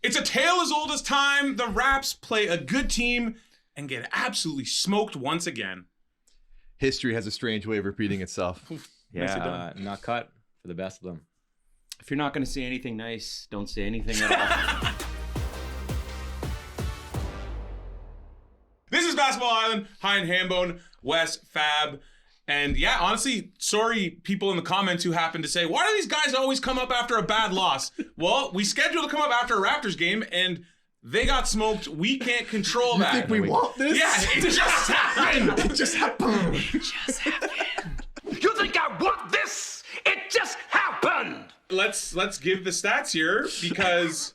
It's a tale as old as time. The Raps play a good team and get absolutely smoked once again. History has a strange way of repeating itself. Yeah, not cut for the best of them. If you're not going to say anything nice, don't say anything at all. This is Basketball Island. Hein, Hambone, Wes, Fab. And yeah, honestly, sorry people in the comments who happen to say, why do these guys always come up after a bad loss? Well, we scheduled to come up after a Raptors game, and they got smoked. We can't control that. You think we want this? Yeah, it just happened. It just happened. It just happened. You think I want this? It just happened. Let's give the stats here, because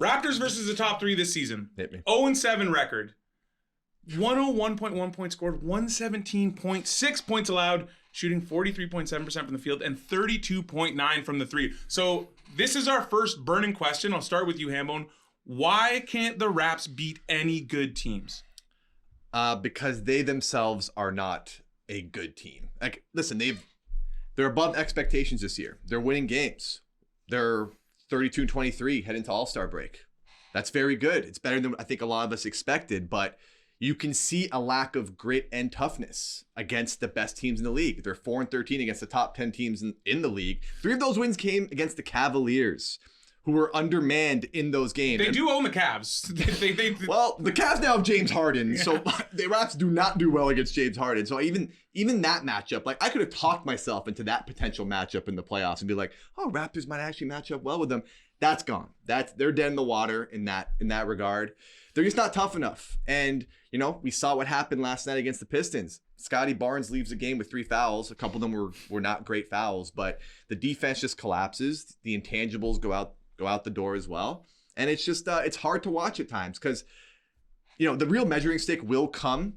Raptors versus the top three this season. Hit me. 0-7 record. 101.1 points scored, 117.6 points allowed, shooting 43.7% from the field and 32.9 from the three. So this is our first burning question. I'll start with you, Hambone. Why can't the Raps beat any good teams? Because they themselves are not a good team. Like, listen, they're above expectations this year. They're winning games. They're 32-23 heading to All-Star break. That's very good. It's better than I think a lot of us expected, but you can see a lack of grit and toughness against the best teams in the league. They're 4-13 against the top 10 teams in the league. 3 of those wins came against the Cavaliers, who were undermanned in those games. They do own the Cavs. Well, the Cavs now have James Harden, so the Raps do not do well against James Harden. So even that matchup, like, I could have talked myself into that potential matchup in the playoffs and be like, oh, Raptors might actually match up well with them. That's gone. They're dead in the water in that regard. They're just not tough enough. And, you know, we saw what happened last night against the Pistons. Scotty Barnes leaves the game with 3 fouls. A couple of them were not great fouls, but the defense just collapses. The intangibles go out the door as well. And it's just, it's hard to watch at times because, you know, the real measuring stick will come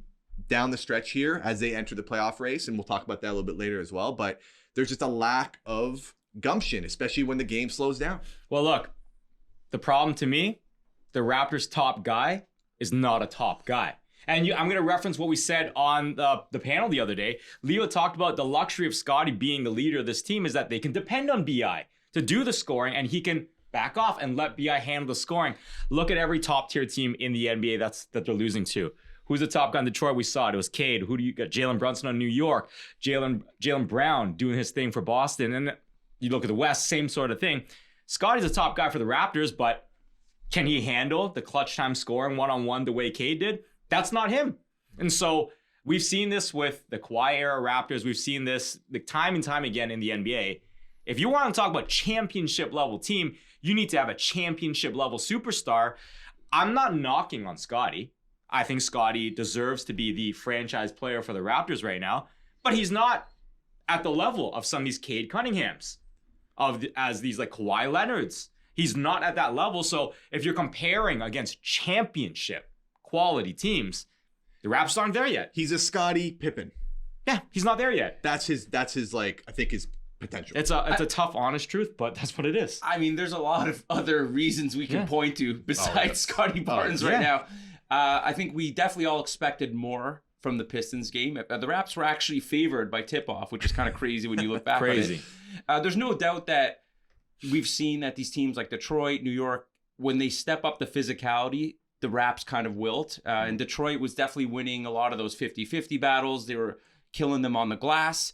down the stretch here as they enter the playoff race. And we'll talk about that a little bit later as well. But there's just a lack of gumption, especially when the game slows down. Well, look, the problem to me, the Raptors' top guy is not a top guy. And I'm going to reference what we said on the panel the other day. Leo talked about the luxury of Scotty being the leader of this team is that they can depend on BI to do the scoring, and he can back off and let BI handle the scoring. Look at every top-tier team in the NBA that they're losing to. Who's the top guy in Detroit? We saw it. It was Cade. Who do you got? Jalen Brunson on New York. Jaylen Brown doing his thing for Boston. And you look at the West, same sort of thing. Scotty's a top guy for the Raptors, but can he handle the clutch time scoring one-on-one the way Cade did? That's not him. And so we've seen this with the Kawhi era Raptors. We've seen this time and time again in the NBA. If you want to talk about championship level team, you need to have a championship level superstar. I'm not knocking on Scotty. I think Scotty deserves to be the franchise player for the Raptors right now, but he's not at the level of some of these Cade Cunninghams, as these like Kawhi Leonards. He's not at that level. So if you're comparing against championship quality teams, the Raptors aren't there yet. He's a Scottie Pippen. Yeah, he's not there yet. That's his like, I think his potential. It's a tough, honest truth, but that's what it is. I mean, there's a lot of other reasons we can point to besides Scotty Barnes right now. I think we definitely all expected more from the Pistons game. The Raps were actually favored by tip-off, which is kind of crazy when you look back on it. There's no doubt that we've seen that these teams like Detroit, New York, when they step up the physicality, the Raps kind of wilt. And Detroit was definitely winning a lot of those 50-50 battles. They were killing them on the glass.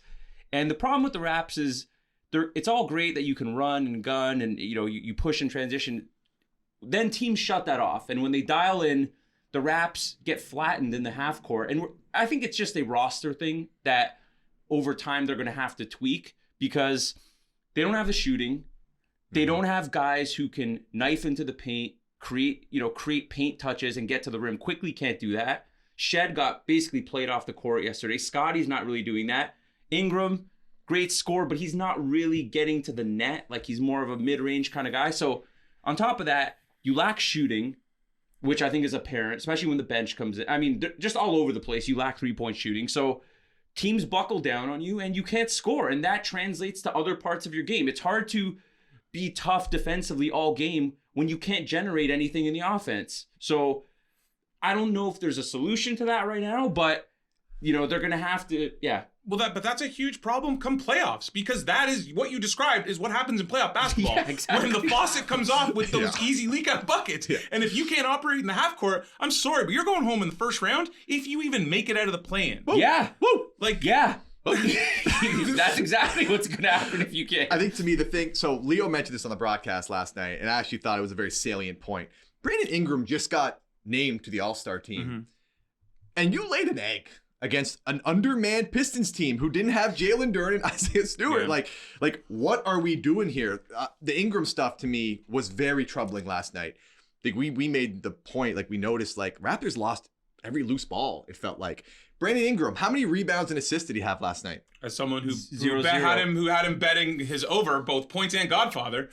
And the problem with the Raps is it's all great that you can run and gun and you push and transition. Then teams shut that off. And when they dial in, the Raps get flattened in the half court. And I think it's just a roster thing that over time they're going to have to tweak because they don't have the shooting. They don't have guys who can knife into the paint, create paint touches and get to the rim quickly. Can't do that. Shed got basically played off the court yesterday. Scotty's not really doing that. Ingram, great score, but he's not really getting to the net. Like, he's more of a mid-range kind of guy. So on top of that, you lack shooting, which I think is apparent, especially when the bench comes in. I mean, just all over the place, you lack three-point shooting. So teams buckle down on you and you can't score. And that translates to other parts of your game. It's hard to be tough defensively all game when you can't generate anything in the offense. So I don't know if there's a solution to that right now, but they're going to have to, Well, but that's a huge problem come playoffs, because that is what you described is what happens in playoff basketball. Yeah, exactly. When the faucet comes off with those easy leak out buckets. Yeah. And if you can't operate in the half court, I'm sorry, but you're going home in the first round if you even make it out of the play-in. Yeah. Woo. Yeah. That's exactly what's going to happen if you can't. I think to me the thing, so Leo mentioned this on the broadcast last night, and I actually thought it was a very salient point. Brandon Ingram just got named to the All-Star team, and you laid an egg against an undermanned Pistons team who didn't have Jalen Duren and Isaiah Stewart. Yeah. Like, what are we doing here? The Ingram stuff to me was very troubling last night. Like we made the point, like we noticed, like Raptors lost every loose ball, it felt like. Brandon Ingram, how many rebounds and assists did he have last night? As someone who had him betting his over, both points and Godfather.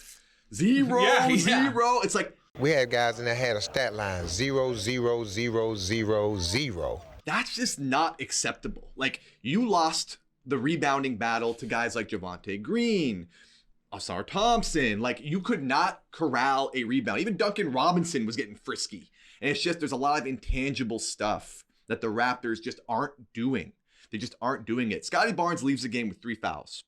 Zero. It's like, we had guys in there had a stat line 0, 0, 0, 0, 0. That's just not acceptable. Like, you lost the rebounding battle to guys like Javonte Green, Asar Thompson. Like, you could not corral a rebound. Even Duncan Robinson was getting frisky. And it's just, there's a lot of intangible stuff that the Raptors just aren't doing. They just aren't doing it. Scotty Barnes leaves the game with 3 fouls.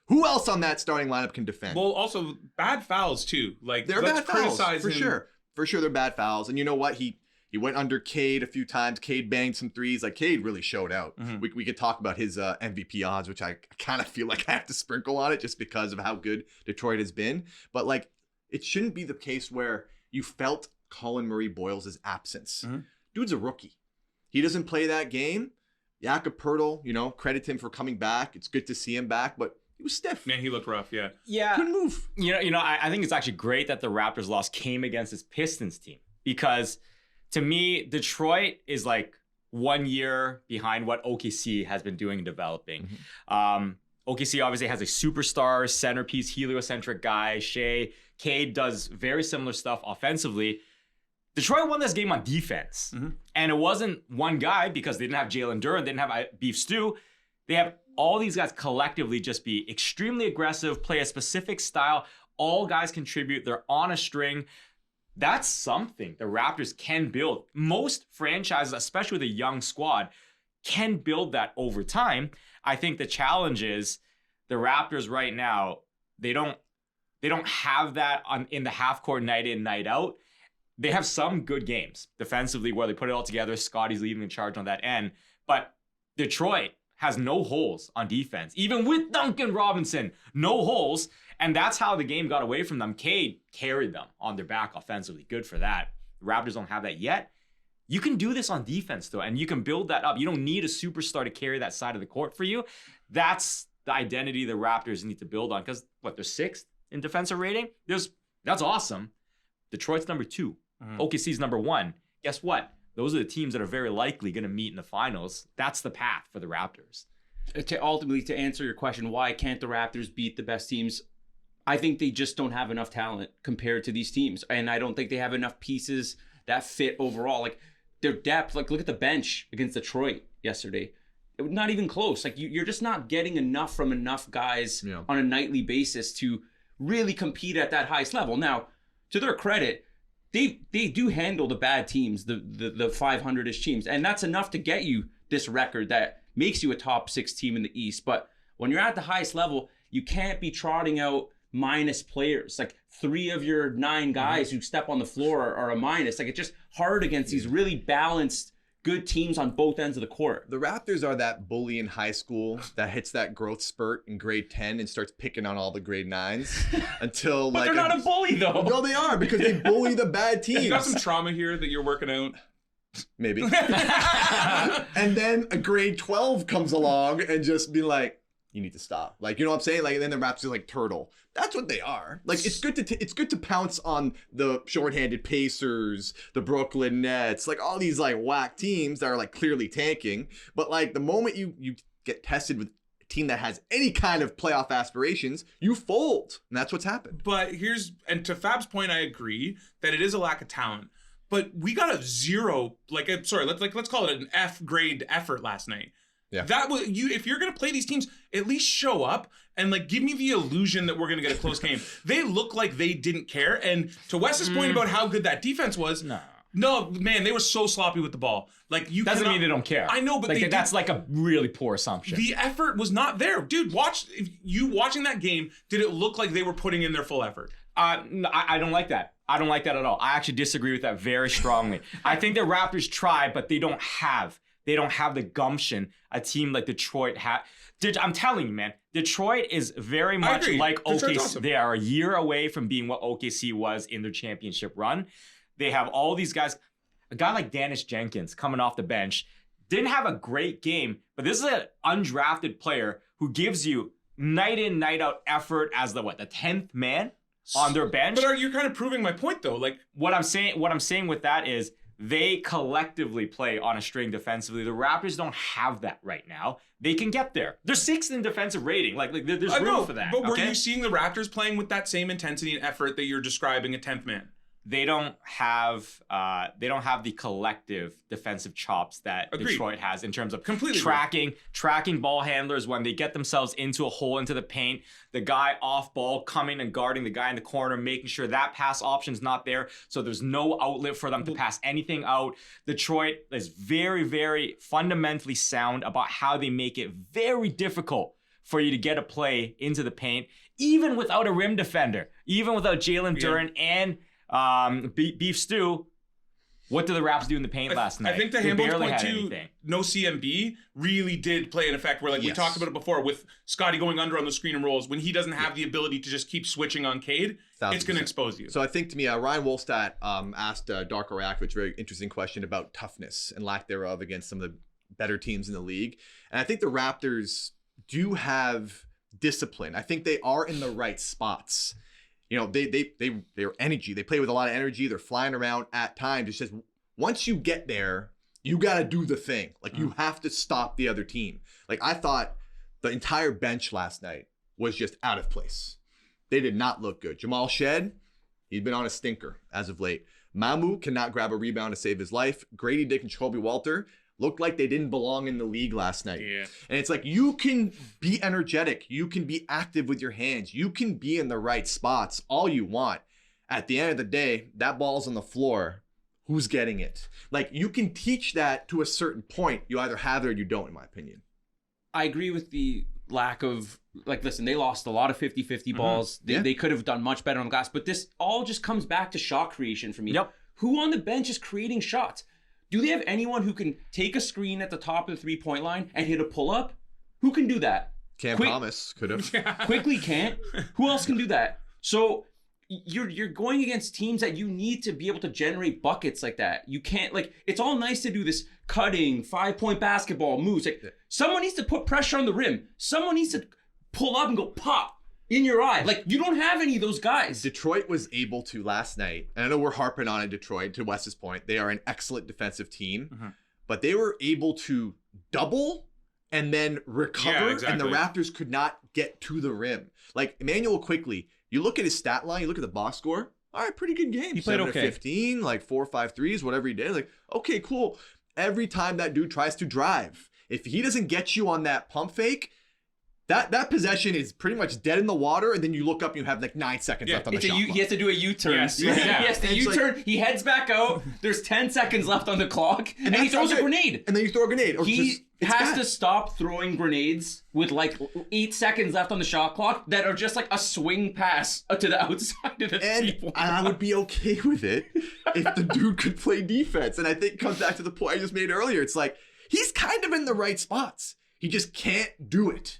Who else on that starting lineup can defend? Well, also bad fouls too. Like, they're bad fouls for him. sure. For sure, they're bad fouls. And you know what? He went under Cade a few times. Cade banged some threes. Like, Cade really showed out. We could talk about his MVP odds, which I kind of feel like I have to sprinkle on it just because of how good Detroit has been. But like, it shouldn't be the case where you felt Colin Murray-Boyles' absence. Dude's a rookie. He doesn't play that game. Jakob Poeltl, credit him for coming back. It's good to see him back, but he was stiff. Man, he looked rough, yeah. Couldn't move. I think it's actually great that the Raptors loss came against this Pistons team, because to me, Detroit is like 1 year behind what OKC has been doing and developing. OKC obviously has a superstar, centerpiece, heliocentric guy, Shea. Cade does very similar stuff offensively. Detroit won this game on defense. And it wasn't one guy, because they didn't have Jalen Duren, they didn't have Beef Stew. They have all these guys collectively just be extremely aggressive, play a specific style. All guys contribute. They're on a string. That's something the Raptors can build. Most franchises, especially with a young squad, can build that over time. I think the challenge is the Raptors right now, they don't have that in the half court night in, night out. They have some good games defensively where they put it all together. Scotty's leading the charge on that end. But Detroit has no holes on defense. Even with Duncan Robinson, no holes. And that's how the game got away from them. Cade carried them on their back offensively. Good for that. The Raptors don't have that yet. You can do this on defense, though, and you can build that up. You don't need a superstar to carry that side of the court for you. That's the identity the Raptors need to build on, because, they're 6th in defensive rating? That's awesome. Detroit's number 2. OKC's number 1. Guess what? Those are the teams that are very likely going to meet in the finals. That's the path for the Raptors. To answer your question, why can't the Raptors beat the best teams? I think they just don't have enough talent compared to these teams. And I don't think they have enough pieces that fit overall. Like, their depth, like, look at the bench against Detroit yesterday. It was not even close. Like, you're just not getting enough from enough guys on a nightly basis to really compete at that highest level. Now, to their credit, they do handle the bad teams, the 500-ish teams. And that's enough to get you this record that makes you a top 6 team in the East. But when you're at the highest level, you can't be trotting out minus players. Like, 3 of your 9 guys who step on the floor are a minus. Like, it's just hard against these really balanced, good teams on both ends of the court. The Raptors are that bully in high school that hits that growth spurt in grade 10 and starts picking on all the grade 9s until but they're not a bully, though. No, they are, because they bully the bad teams. You got some trauma here that you're working out. Maybe. And then a grade 12 comes along and just be like, you need to stop. Like, you know what I'm saying? Like, and then the Raptors are like turtle. That's what they are. Like, it's good to pounce on the shorthanded Pacers, the Brooklyn Nets, like all these like whack teams that are like clearly tanking. But like the moment you get tested with a team that has any kind of playoff aspirations, you fold. And that's what's happened. But and to Fab's point, I agree that it is a lack of talent. But we got a 0, let's call it an F grade effort last night. Yeah. That was if you're gonna play these teams, at least show up and like give me the illusion that we're gonna get a close game. They look like they didn't care. And to Wes's point about how good that defense was, No, man, they were so sloppy with the ball. Like you Doesn't mean they don't care. I know, but like, that's like a really poor assumption. The effort was not there, dude. Watching that game. Did it look like they were putting in their full effort? No, I don't like that. I don't like that at all. I actually disagree with that very strongly. I think the Raptors try, but they don't have the gumption a team like Detroit had. I'm telling you, man, Detroit is very much like OKC. Awesome. They are a year away from being what OKC was in their championship run. They have all these guys. A guy like Dennis Jenkins coming off the bench didn't have a great game, but this is an undrafted player who gives you night in, night out effort as the 10th man on their bench. But you're kind of proving my point though. Like what I'm saying with that is they collectively play on a string defensively. The Raptors don't have that right now. They can get there. They're 6th in defensive rating. Like there's room for that. But were you seeing the Raptors playing with that same intensity and effort that you're describing a 10th man? They don't have the collective defensive chops that Detroit has in terms of tracking ball handlers when they get themselves into a hole into the paint, the guy off ball coming and guarding the guy in the corner, making sure that pass option's not there, so there's no outlet for them to pass anything out. Detroit is very, very fundamentally sound about how they make it very difficult for you to get a play into the paint, even without a rim defender, even without Jalen Duren and Beef Stew. What did the Raps do in the paint last night? I think the Hambone's point too, no CMB really did play an effect where we talked about it before with Scotty going under on the screen and rolls. When he doesn't have the ability to just keep switching on Cade, it's going to expose you. So I think to me, Ryan Wolstadt asked Darko Rakovic a very interesting question about toughness and lack thereof against some of the better teams in the league. And I think the Raptors do have discipline. I think they are in the right spots. You know, they're energy. They play with a lot of energy. They're flying around at times. It's just once you get there, you got to do the thing. Like you have to stop the other team. Like I thought the entire bench last night was just out of place. They did not look good. Jamal Shed, he's been on a stinker as of late. Mamu cannot grab a rebound to save his life. Grady Dick and Jacoby Walter looked like they didn't belong in the league last night. Yeah. And it's like you can be energetic. You can be active with your hands. You can be in the right spots all you want. At the end of the day, that ball's on the floor. Who's getting it? Like you can teach that to a certain point. You either have it or you don't, in my opinion. I agree with the lack of, listen, they lost a lot of 50-50 balls. They could have done much better on the glass. But this all just comes back to shot creation for me. Yep. Who on the bench is creating shots? Do they have anyone who can take a screen at the top of the three-point line and hit a pull-up? Who can do that? Cam Thomas could have. Quickly can't. Who else can do that? So you're going against teams that you need to be able to generate buckets like that. You can't, it's all nice to do this cutting, 5-point basketball moves. Someone needs to put pressure on the rim. Someone needs to pull up and go pop in your eye. You don't have any of those guys. Detroit was able to last night, and I know we're harping on it, Detroit, to Wes's point. They are an excellent defensive team, but they were able to double and then recover, and the Raptors could not get to the rim. Emmanuel Quickley, you look at his stat line, you look at the box score, all right, pretty good game. He played 7 of 15, 4 or 5 threes, whatever he did. Okay, cool. Every time that dude tries to drive, if he doesn't get you on that pump fake, that possession is pretty much dead in the water, and then you look up and you have 9 seconds left on the shot clock. He has to do a U-turn. Yes. He has to U-turn. He heads back out. There's 10 seconds left on the clock, and he throws a grenade. And then you throw a grenade. He has to stop throwing grenades with 8 seconds left on the shot clock that are just a swing pass to the outside of the three-point line. And I would be okay with it if the dude could play defense. And I think it comes back to the point I just made earlier. It's he's kind of in the right spots. He just can't do it.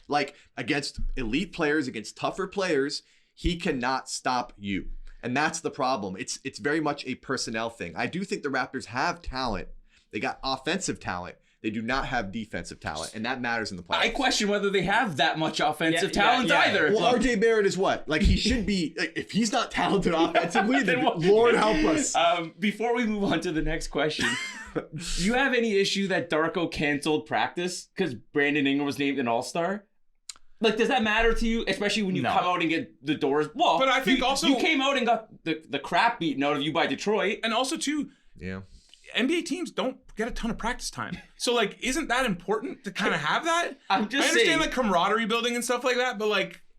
Against elite players, against tougher players, he cannot stop you. And that's the problem. It's very much a personnel thing. I do think the Raptors have talent. They got offensive talent. They do not have defensive talent, and that matters in the playoffs. I question whether they have that much offensive talent either. Well, RJ Barrett is what? He should be, if he's not talented offensively, then Lord help us. Before we move on to the next question, do you have any issue that Darko canceled practice because Brandon Ingram was named an all-star? Does that matter to you, especially when you come out and get the doors? Well, but I think also you came out and got the crap beaten out of you by Detroit, and also too, NBA teams don't get a ton of practice time. So isn't that important to kind of have that? I'm just I understand saying, camaraderie building and stuff like that, but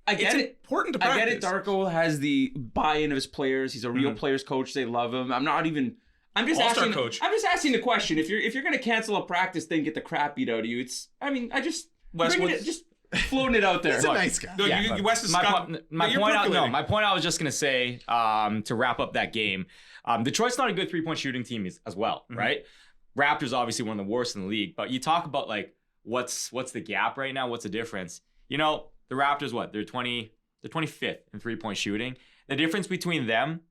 I get it's important to practice. I get it. Darko has the buy-in of his players. He's a real players coach. They love him. I'm not even I'm just All-star asking. coach. I'm just asking the question. If you're gonna cancel a practice, then get the crap beat out of you. Wes, just floating it out there. He's a nice guy. No, Yeah, Wes is my Scott. point you're out. No, percolating. my point. I was just gonna say to wrap up that game. Detroit's not a good 3-point shooting team as well, right? Raptors obviously one of the worst in the league. But you talk about like what's the gap right now? What's the difference? You know, the Raptors, they're 25th in 3-point shooting. The difference between them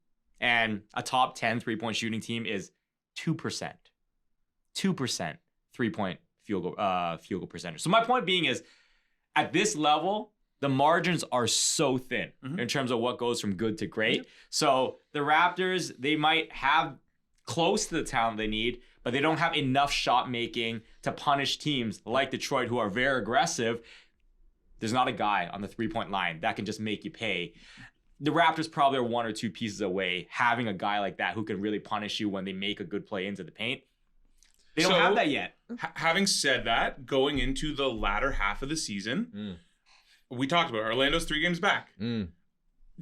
and a top 10 3-point shooting team is 2%. 2% 3-point field goal percentage. So my point being is, at this level, the margins are so thin in terms of what goes from good to great. So the Raptors, they might have close to the talent they need, but they don't have enough shot making to punish teams like Detroit, who are very aggressive. There's not a guy on the 3-point line that can just make you pay. The Raptors probably are 1 or 2 pieces away having a guy like that who can really punish you when they make a good play into the paint. They don't have that yet. Having said that, going into the latter half of the season, we talked about Orlando's 3 games back.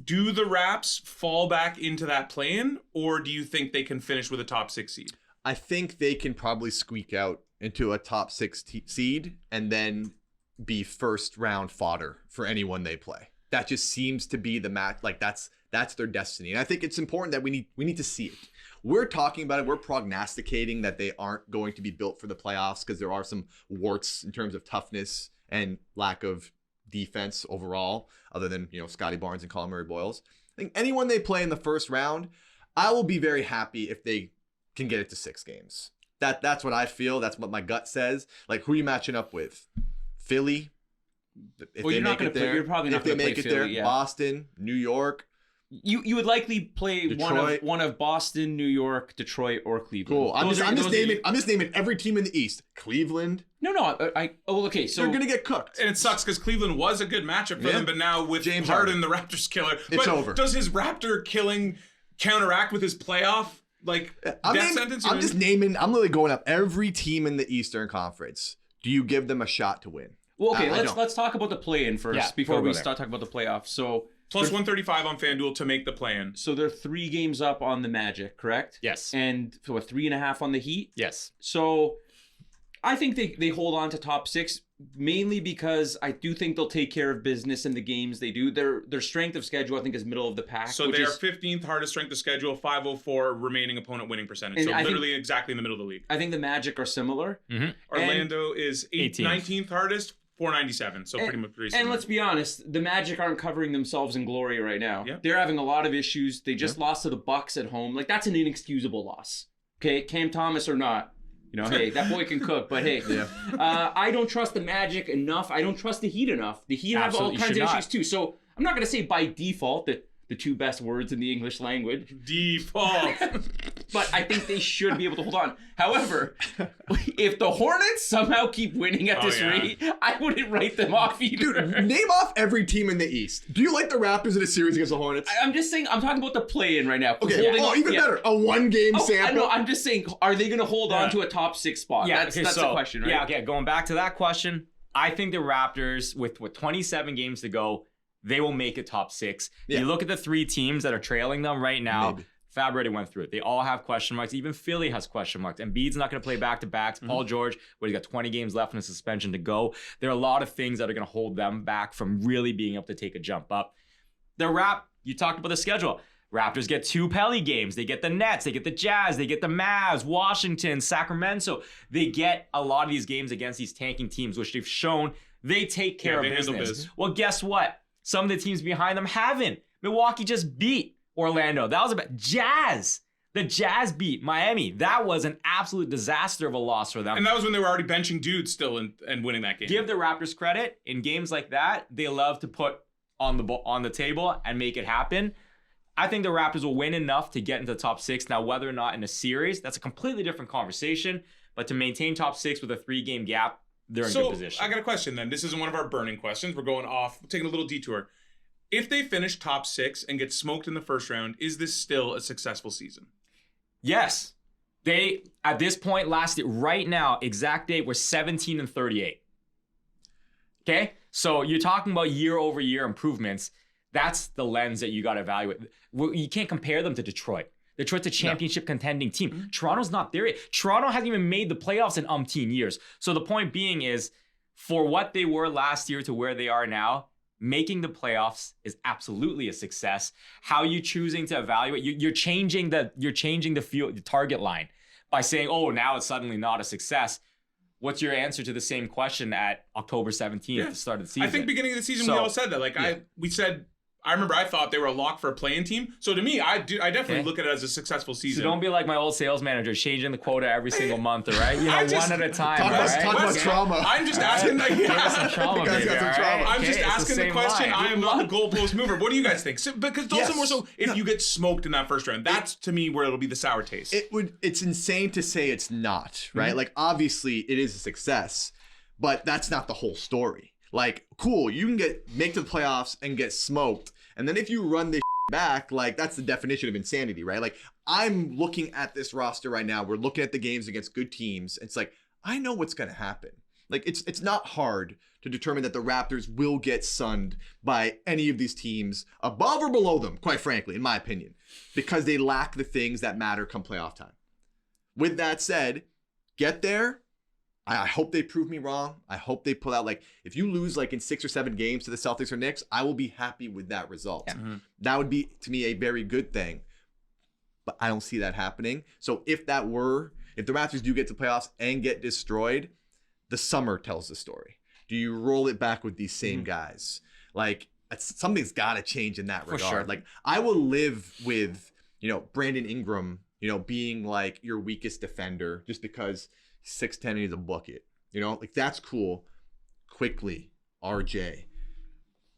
Do the Raps fall back into that play-in, or do you think they can finish with a top 6 seed? I think they can probably squeak out into a top 6 seed and then be first round fodder for anyone they play. That just seems to be the match. Like that's their destiny. And I think it's important that we need to see it. We're talking about it. We're prognosticating that they aren't going to be built for the playoffs because there are some warts in terms of toughness and lack of defense overall, other than, Scotty Barnes and Colin Murray-Boyles. I think anyone they play in the first round, I will be very happy if they can get it to 6 games. That's what I feel. That's what my gut says. Like, who are you matching up with? Philly? If Well, they you're not make gonna it play- there, you're probably not if they gonna play make it Philly, there, yeah. Boston, New York. You would likely play Detroit. one of Boston, New York, Detroit, or Cleveland. Cool. I'm Those just are- naming every team in the East. Cleveland. No. Okay. So They're gonna get cooked. And it sucks because Cleveland was a good matchup for them, but now with James Harden, the Raptors killer, It's over. Does his Raptor killing counteract with his playoff death sentence? I'm just naming. I'm literally going up every team in the Eastern Conference. Do you give them a shot to win? well, okay. I don't. Let's talk about the play-in first Yeah, before before we we go there. start talking about the playoffs. So Plus 135 on FanDuel to make the play-in. So they're 3 games up on the Magic, correct? Yes. And so 3.5 on the Heat. Yes. So I think they hold on to top 6 mainly because I do think they'll take care of business in the games they do. Their strength of schedule, I think, is middle of the pack. So they are 15th hardest strength of schedule, 504 remaining opponent winning percentage. And So I think- literally exactly in the middle of the league. I think the Magic are similar. Orlando is 18th. 19th hardest, 497. So pretty much pretty And similar. let's be honest, the Magic aren't covering themselves in glory right now. Yeah. They're having a lot of issues. They just lost to the Bucks at home. Like, that's an inexcusable loss. Okay, Cam Thomas or not. Hey, that boy can cook, but hey. I don't trust the Magic enough. I don't trust the Heat enough. The Heat have all Absolutely kinds should of not. issues too. So I'm not going to say by default that the 2 best words in the English language, Default. but I think they should be able to hold on. However, if the Hornets somehow keep winning at this yeah. rate, I wouldn't write them off either. Dude, name off every team in the East. Do you like the Raptors in a series against the Hornets? I'm just saying, I'm talking about the play-in right now. Okay. Holding Oh, on- even yeah. better. A 1-game Oh, I sample. know. I'm just saying, are they going to hold on to a top 6 spot? That's the question, right? Yeah, okay, going back to that question, I think the Raptors, with 27 games to go, they will make it top 6. Yeah. You look at the 3 teams that are trailing them right now. Maybe. Fab already went through it. They all have question marks. Even Philly has question marks. Embiid's not going to play back-to-backs. Paul George, he's got 20 games left in a suspension to go. There are a lot of things that are going to hold them back from really being able to take a jump up. You talked about the schedule. Raptors get 2 Pelly games. They get the Nets. They get the Jazz. They get the Mavs, Washington, Sacramento. They get a lot of these games against these tanking teams, which they've shown they take care of they handle business. biz. Well, guess what? Some of the teams behind them haven't. Milwaukee just beat Orlando. That was about Jazz. The Jazz beat Miami. That was an absolute disaster of a loss for them. And that was when they were already benching dudes still and winning that game. Give the Raptors credit. In games like that, they love to put on the table and make it happen. I think the Raptors will win enough to get into the top 6. Now, whether or not in a series, that's a completely different conversation. But to maintain top 6 with a 3-game gap, they're in good position. I got a question then. This isn't one of our burning questions. We're going off, taking a little detour. If they finish top 6 and get smoked in the first round, is this still a successful season? Yes. They, at this point, right now, exact date, we're 17-38. Okay? So you're talking about year-over-year improvements. That's the lens that you got to evaluate. You can't compare them to Detroit. Detroit's a championship contending team. Toronto's not there yet. Toronto hasn't even made the playoffs in umpteen years. So the point being is, for what they were last year to where they are now, making the playoffs is absolutely a success. How you choosing to evaluate? You're changing the field, the target line by saying, oh, now it's suddenly not a success. What's your answer to the same question at October 17th at the start of the season? I think beginning of the season we all said that. Like I remember I thought they were a lock for a play-in team. So to me, I definitely look at it as a successful season. So don't be like my old sales manager, changing the quota every single month, all right? You know, one at a time. Talk about trauma. I'm just asking. Some trauma, guys baby, got some all trauma. right? I'm just Okay, it's asking the same question. line. I am not the goalpost mover. What do you guys think? So, because also Yes. more so, if you get smoked in that first round, that's to me where it'll be the sour taste. It's insane to say it's not, right? Like, obviously it is a success, but that's not the whole story. Like, cool, you can make to the playoffs and get smoked, and then if you run this back, like, that's the definition of insanity, right? Like, I'm looking at this roster right now. We're looking at the games against good teams. It's like, I know what's going to happen. Like, it's not hard to determine that the Raptors will get sunned by any of these teams above or below them, quite frankly, in my opinion, because they lack the things that matter come playoff time. With that said, get there. I hope they prove me wrong. I hope they pull out, like, if you lose like in 6 or 7 games to the Celtics or Knicks, I will be happy with that result. Yeah. That would be, to me, a very good thing. But I don't see that happening. So if the Raptors do get to playoffs and get destroyed, the summer tells the story. Do you roll it back with these same guys? Like, something's got to change in that regard. sure. Like, I will live with, Brandon Ingram, being like your weakest defender just because 6'10" and he's a bucket. Like, that's cool. Quickly, RJ.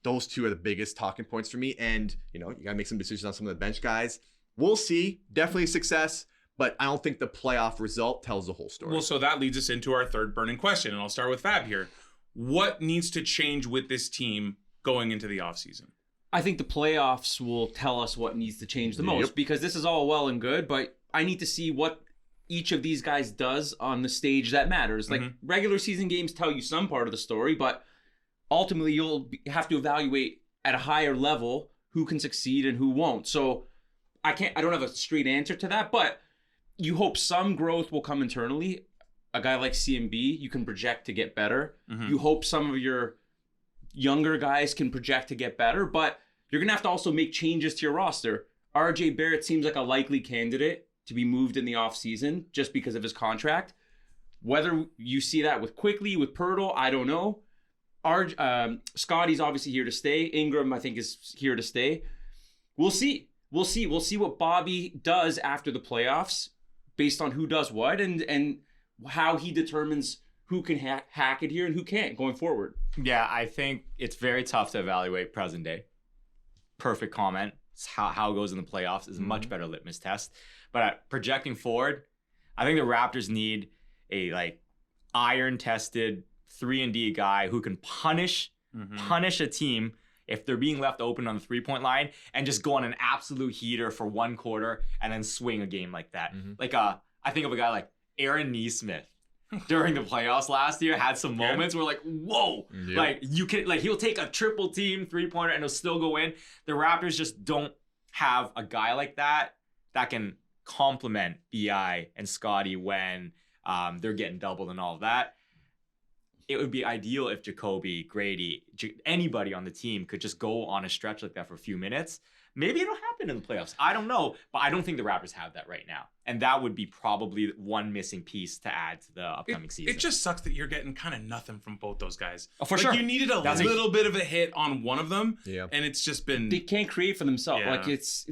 Those two are the biggest talking points for me. And, you got to make some decisions on some of the bench guys. We'll see. Definitely a success. But I don't think the playoff result tells the whole story. Well, so that leads us into our third burning question. And I'll start with Fab here. What needs to change with this team going into the offseason? I think the playoffs will tell us what needs to change the most, because this is all well and good, but I need to see what each of these guys does on the stage that matters. Like, regular season games tell you some part of the story, but ultimately you'll have to evaluate at a higher level who can succeed and who won't. So I don't have a straight answer to that, but you hope some growth will come internally. A guy like CMB, you can project to get better. You hope some of your younger guys can project to get better, but you're going to have to also make changes to your roster. RJ Barrett seems like a likely candidate to be moved in the offseason just because of his contract. Whether you see that with Quickly, with Pirtle, I don't know. Scotty's obviously here to stay. Ingram, I think, is here to stay. We'll see. We'll see what Bobby does after the playoffs based on who does what and how he determines who can hack it here and who can't going forward. Yeah, I think it's very tough to evaluate present day. Perfect comment. It's how it goes in the playoffs is a much better litmus test. But projecting forward, I think the Raptors need a iron-tested 3-and-D guy who can punish a team if they're being left open on the three-point line and just go on an absolute heater for one quarter and then swing a game like that. Like I think of a guy like Aaron Nesmith during the playoffs last year had some moments where, like, whoa, like you can, like, he'll take a triple team 3-pointer and he'll still go in. The Raptors just don't have a guy like that can complement BI and Scotty when they're getting doubled and all of that. It would be ideal if Jacoby, Grady, anybody on the team could just go on a stretch like that for a few minutes. Maybe it'll happen in the playoffs. I don't know, but I don't think the Raptors have that right now. And that would be probably one missing piece to add to the upcoming season. It just sucks that you're getting kind of nothing from both those guys. Oh, for sure. You needed a little bit of a hit on one of them, and it's just been... They can't create for themselves. Yeah. Like, it's...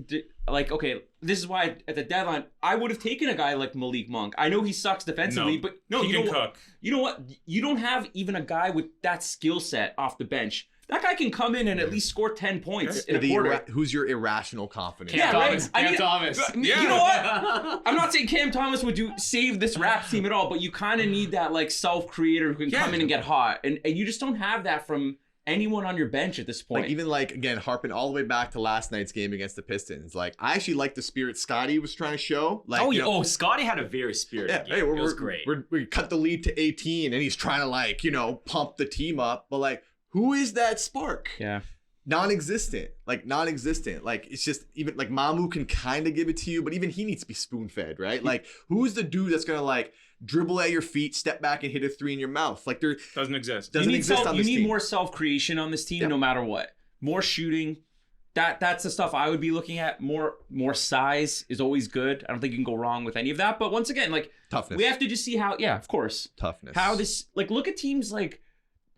Like, okay, this is why at the deadline, I would have taken a guy like Malik Monk. I know he sucks defensively, but he can cook. You know what? You don't have even a guy with that skill set off the bench. That guy can come in and at least score 10 points in a quarter. Who's your irrational confidence? Cam Thomas. Right? Cam Thomas. You know what? I'm not saying Cam Thomas would save this Raps team at all, but you kind of need that, like, self-creator who can come in and get hot. And you just don't have that from anyone on your bench at this point. Like, even, like, again, harping all the way back to last night's game against the Pistons. Like, I actually like the spirit Scotty was trying to show. Like, Scotty had a very spirited game. Hey, it was great. We cut the lead to 18, and he's trying to, like, pump the team up. But, like, who is that spark? Yeah. non-existent. Like it's just even like Mamu can kind of give it to you, but even he needs to be spoon-fed, right? Like who's the dude that's gonna like dribble at your feet, step back and hit a 3 in your mouth? Like there Doesn't exist. doesn't exist on this team. You need more self-creation on this team, no matter what. More shooting. That's the stuff I would be looking at. More size is always good. I don't think you can go wrong with any of that. But once again, like Toughness. we have to just see how. Yeah, of course. Toughness. How this like look at teams like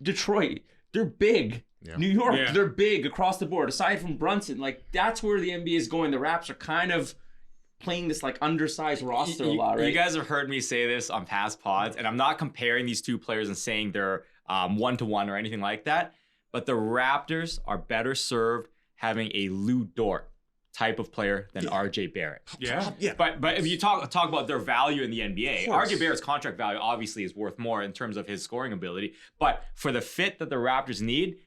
Detroit. They're big. Yeah. New York. Yeah. They're big across the board. Aside from Brunson, like that's where the NBA is going. The Raps are kind of playing this like undersized roster a lot, right? You guys have heard me say this on past pods, and I'm not comparing these two players and saying they're 1-to-1 or anything like that. But the Raptors are better served having a Lou Dort type of player than RJ Barrett. Yeah. But if you talk about their value in the NBA, RJ Barrett's contract value obviously is worth more in terms of his scoring ability. But for the fit that the Raptors need,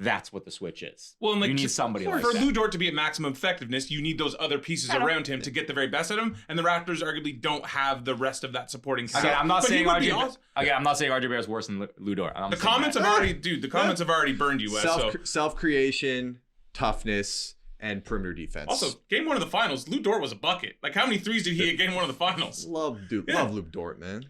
that's what the switch is. Well, and like you need somebody like for that. Lou Dort to be at maximum effectiveness, you need those other pieces around him to get the very best at him. And the Raptors arguably don't have the rest of that supporting cast. Again, I'm not But he saying would be RJ. awesome. Again, I'm not saying RJ Barrett's worse than Lou Dort. The comments have already, dude. The comments have already burned you, Wes. So. Self-creation, toughness, and perimeter defense. Also, game 1 of the finals, Lou Dort was a bucket. Like, how many threes did he hit game 1 of the finals? Love Luke Dort, man.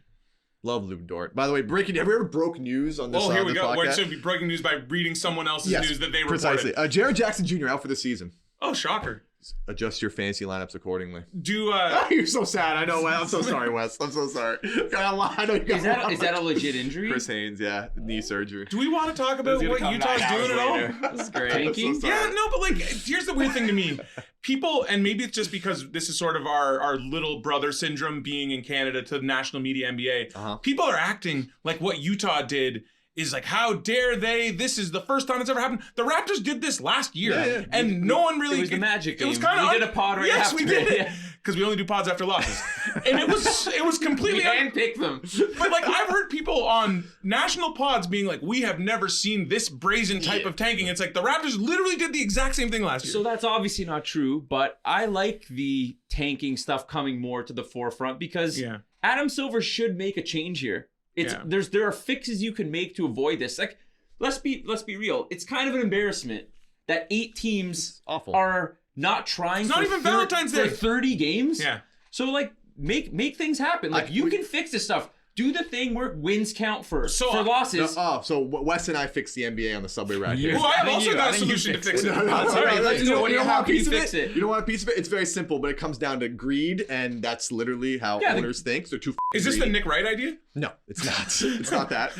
Love Luke Dort. By the way, have we ever broke news on this? Oh, here we this go. podcast? We're going to be breaking news by reading someone else's news that they reported. Precisely. Jared Jackson Jr. out for the season. Oh, shocker. Adjust your fantasy lineups accordingly. Do You're so sad. I know. I'm so sorry, Wes. I'm so sorry. I know you got Is that a legit injury? Chris Haynes? Yeah, knee surgery. do we want to talk about what Utah's doing at all? That's great. Tanking? Yeah, no, but like, here's the weird thing to me. People, and maybe it's just because this is sort of our little brother syndrome being in Canada to the national media NBA. People are acting like what Utah did is like, how dare they? This is the first time it's ever happened. The Raptors did this last year, and no one really. It was the Magic It was game. kind of We did a pod right yes, after we did it. it because we only do pods after losses, and it was completely. We handpicked them. But like I've heard people on national pods being like, we have never seen this brazen type of tanking. It's like the Raptors literally did the exact same thing last year. So that's obviously not true, but I like the tanking stuff coming more to the forefront because Adam Silver should make a change here. There are fixes you can make to avoid this. Like let's be real. It's kind of an embarrassment that 8 teams are not trying It's not even Valentine's Day. for 30 games. Yeah. So like make things happen. Like you can fix this stuff. Do the thing where wins count for losses. So Wes and I fixed the NBA on the subway rack. Well, I have also got a solution to fix it. Let's do it. How can you fix it? You don't want a piece of it? It's very simple, but it comes down to greed, and that's literally how owners think. They're too Is this the Nick Wright idea? No, it's not. It's not that.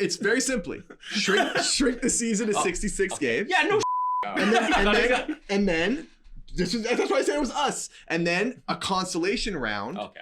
It's very simply shrink the season to 66 games. Yeah, no. And then that's why I said it was us. And then a consolation round. Okay.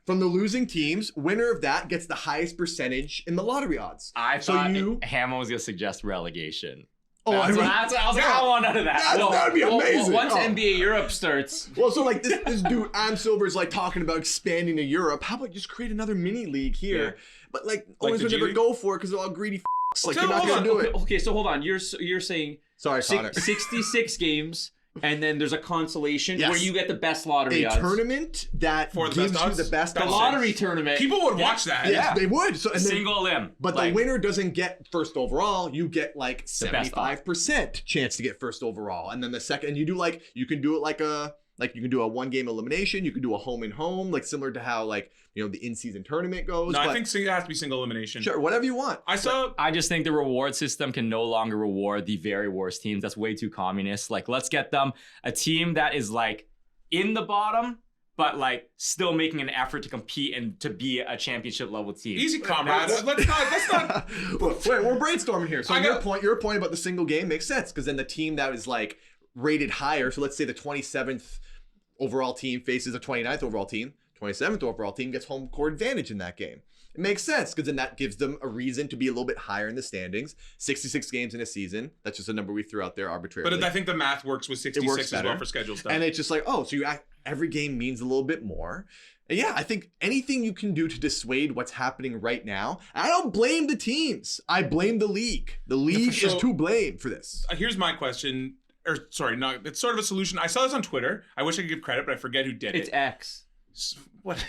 From the losing teams, winner of that gets the highest percentage in the lottery odds. I thought Hambone was gonna suggest relegation. Oh, I was like, I want none of that. That'd be amazing. Once NBA Europe starts. Well, so like this dude, Adam Silver's like talking about expanding to Europe. How about just create another mini league here? Yeah. But like owners would never go for it because they're all greedy f***s. Like you're not gonna do it. Okay, so hold on. You're saying sorry, Connor. 66 games. And then there's a consolation Yes. where you get the best lottery odds. A tournament that For the gives best odds? you the best The odds. lottery tournament. People would watch that. Yes, they would. So, and then, Single limb. but the winner doesn't get first overall. You get like 75% chance to get first overall, and then the second. And you do like you can do it like you can do a 1-game elimination. You can do a home and home, like similar to how like the in-season tournament goes. No, but I think it has to be single elimination. sure, whatever you want. I just think the reward system can no longer reward the very worst teams. That's way too communist. Like, let's get them a team that is like in the bottom, but like still making an effort to compete and to be a championship level team. Easy, comrades. Let's not. Wait, we're brainstorming here. So your point about the single game makes sense because then the team that is like rated higher. So let's say the 27th overall team faces a 29th overall team. 27th overall team gets home court advantage in that game. It makes sense because then that gives them a reason to be a little bit higher in the standings. 66 games in a season. That's just a number we threw out there arbitrarily. But I think the math works with 66 as well for schedule stuff. And it's just like, so every game means a little bit more. And yeah, I think anything you can do to dissuade what's happening right now. I don't blame the teams. I blame the league. The league is to blame for this. Here's my question. It's sort of a solution. I saw this on Twitter. I wish I could give credit, but I forget who did it. It's X. What?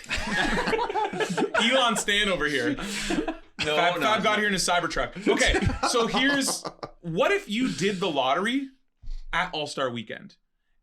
Elon Stan over here. Fab got here in his Cybertruck. Okay, so what if you did the lottery at All-Star Weekend.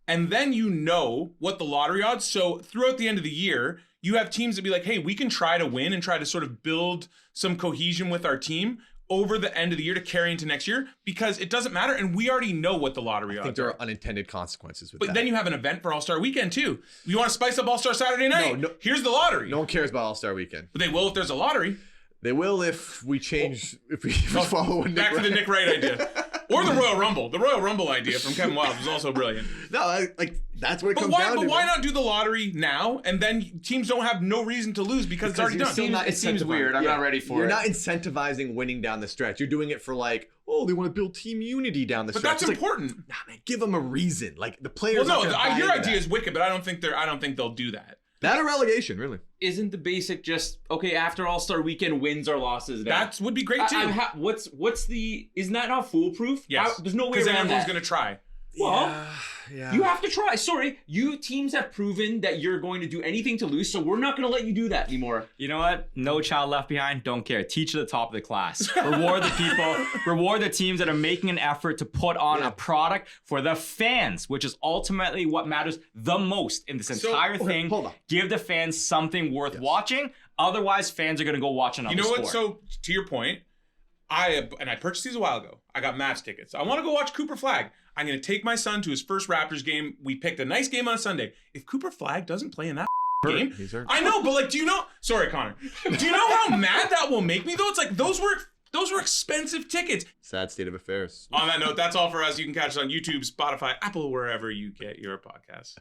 And then you know what the lottery odds. So throughout the end of the year, you have teams that be like, hey, we can try to win and try to sort of build some cohesion with our team over the end of the year to carry into next year, because it doesn't matter. And we already know what the lottery odds are. I think there are unintended consequences with but that. Then you have an event for All-Star Weekend too. You want to spice up All-Star Saturday night? No. Here's the lottery. No one cares about All-Star Weekend. But they will if there's a lottery. They will if we change, if we follow Nick Back to the Wright. Nick Wright idea. Or the Royal Rumble. The Royal Rumble idea from Kevin Wild was also brilliant. No, like that's what it But comes why, down to. but why man. not do the lottery now, and then teams don't have no reason to lose because it's already you're done. still not It seems incentivizing- weird. I'm not ready for You're it. not incentivizing winning down the stretch. You're doing it for like, oh, they want to build team unity down the But stretch. that's It's like, important. nah, man, give them a reason. Like the players. Well, no, aren't gonna buy your into idea that. is wicked, but I don't think they'll do that. That or relegation, really. Isn't the basic just okay after All-Star Weekend, wins or losses? Then That would be great too. what's the? Isn't that not foolproof? Yes. There's no way Because then around everyone's that. going to try. Well, Yeah. you have to try. Sorry, you teams have proven that you're going to do anything to lose, so we're not going to let you do that anymore. You know what? No child left behind. Don't care. Teach at the top of the class. Reward the people. Reward the teams that are making an effort to put on a product for the fans, which is ultimately what matters the most in this entire thing. hold on. Give the fans something worth watching. Otherwise, fans are going to go watch another You know what? sport. So to your point, I purchased these a while ago. I got Mavs tickets. I want to go watch Cooper Flagg. I'm going to take my son to his first Raptors game. We picked a nice game on a Sunday. If Cooper Flagg doesn't play in that game, He's hurt. I know, but like, do you know? Sorry, Connor. Do you know how mad that will make me though? It's like those were expensive tickets. Sad state of affairs. On that note, that's all for us. You can catch us on YouTube, Spotify, Apple, wherever you get your podcasts.